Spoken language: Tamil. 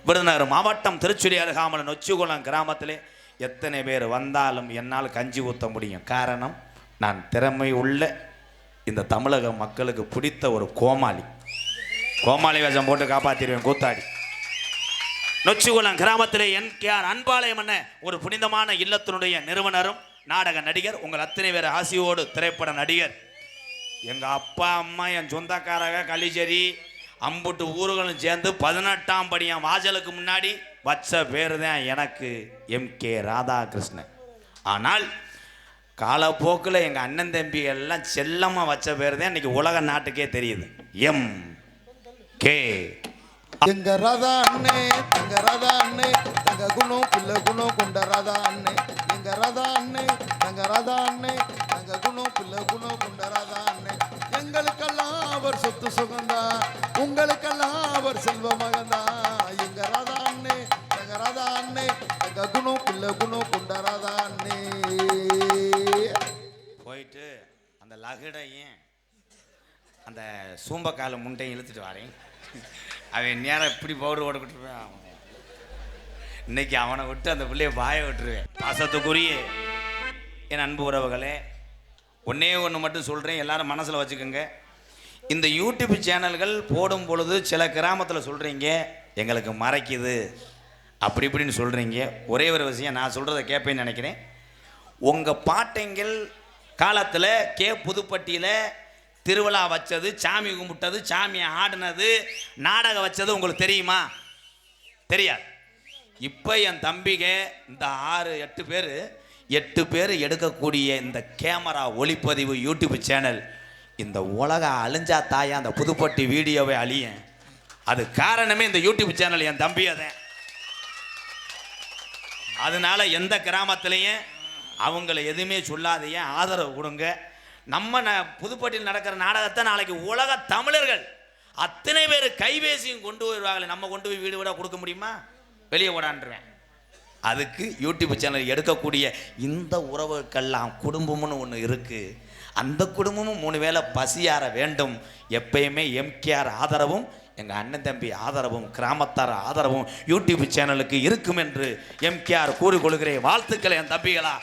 விருதுநகர் மாவட்டம் திருச்சுழி அருகாமல் நொச்சிகுளம் கிராமத்திலே எத்தனை பேர் வந்தாலும் என்னால் கஞ்சி ஊற்ற முடியும். காரணம், நான் திறமை உள்ள இந்த தமிழக மக்களுக்கு பிடித்த ஒரு கோமாளி வேஷம் போட்டு காப்பாற்றிடுவேன் கூத்தாடி. நொச்சிகுளம் கிராமத்திலே என்கேஆர் அன்பாலயம் என்ற ஒரு புனிதமான இல்லத்தினுடைய நிறுவனரும் நாடக நடிகர், உங்கள் அத்தனை பேர் ஆசியோடு திரைப்பட நடிகர். எங்கள் அப்பா அம்மா என் சொந்தக்காரங்க கலிச்சேரி அம்புட்டு ஊர்களும் சேர்ந்து 18ஆம் படி என் வாசலுக்கு முன்னாடி வச்ச பேர் தான் எனக்கு MK ராதாகிருஷ்ணன். ஆனால் காலப்போக்கில் எங்கள் அண்ணன் தம்பி எல்லாம் செல்லமாக வச்ச பேர் தான் இன்னைக்கு உலக நாட்டுக்கே தெரியுது, MK. எங்க ராதா அண்ணே, எங்க ராதா அண்ணே, எங்க குணம் பிள்ளை குணம் கொண்ட ராதா அண்ணே. எங்க ராதா அண்ணே, எங்க ராதா அண்ணே, எங்க குணம் பிள்ளை குணம் கொண்ட ராதா அண்ணே. எங்களுக்கெல்லாம் அவர் சொத்து சுகந்தா, உங்களுக்கெல்லாம் அவர் செல்வ மகந்தா. எங்க ராதா அண்ணே, எங்க ராதா அண்ணே, எங்க குணம் பிள்ளை குணம் கொண்ட ராதா அண்ணே. போயிட்டு அந்த லகுடையும் அந்த சூம்பக்கால முண்டையும் இழுத்துட்டு வரேன். அவன் நேரம் இப்படி பவுடர் ஓடக்கிட்டுருவேன். இன்னைக்கு அவனை விட்டு அந்த பிள்ளைய பாய விட்டுருவேன். பாசத்துக்குரிய என் அன்பு உறவுகளே, ஒன்றே ஒன்று மட்டும் சொல்கிறேன், எல்லாரும் மனசில் வச்சுக்கோங்க. இந்த யூடியூப் சேனல்கள் போடும் பொழுது சில கிராமத்தில் சொல்கிறீங்க எங்களுக்கு மறைக்குது அப்படி இப்படின்னு சொல்கிறீங்க. ஒரே ஒரு விஷயம் நான் சொல்கிறத கேட்பேன்னு நினைக்கிறேன். உங்கள் பாட்டைங்கள் காலத்தில் புதுப்பட்டியில் திருவிழா வச்சது, சாமி கும்பிட்டது, சாமியை ஆடினது, நாடகம் வச்சது உங்களுக்கு தெரியுமா? தெரியாது. இப்போ என் தம்பிக இந்த 8 பேர் எடுக்கக்கூடிய இந்த கேமரா ஒளிப்பதிவு யூடியூப் சேனல் இந்த உலகம் அழிஞ்சா தாயா அந்த புதுப்பட்டி வீடியோவை அழியேன். அது காரணமே இந்த யூடியூப் சேனல் என் தம்பியை தான். அதனால எந்த கிராமத்திலையும் அவங்கள எதுவுமே சொல்லாதையே ஆதரவு கொடுங்க. நம்ம புதுப்பட்டியில் நடக்கிற நாடகத்தை நாளைக்கு உலக தமிழர்கள் அத்தனை பேர் கைபேசியும் கொண்டு வருவாங்களே, நம்ம கொண்டு போய் வீடு வீடாக கொடுக்க முடியுமா? வெளியே ஓடான்றுவேன். அதுக்கு யூடியூப் சேனல் எடுக்கக்கூடிய இந்த உறவுக்கெல்லாம் குடும்பம்னு ஒன்று இருக்குது. அந்த குடும்பமும் 3 வேளை பசியார வேண்டும். எப்பயுமே MKR ஆதரவும் எங்கள் அண்ணன் தம்பி ஆதரவும் கிராமத்தார் ஆதரவும் யூடியூப் சேனலுக்கு இருக்கும் என்று MKR கூறிக்கொள்கிறேன். வாழ்த்துக்களை என் தம்பிகளா.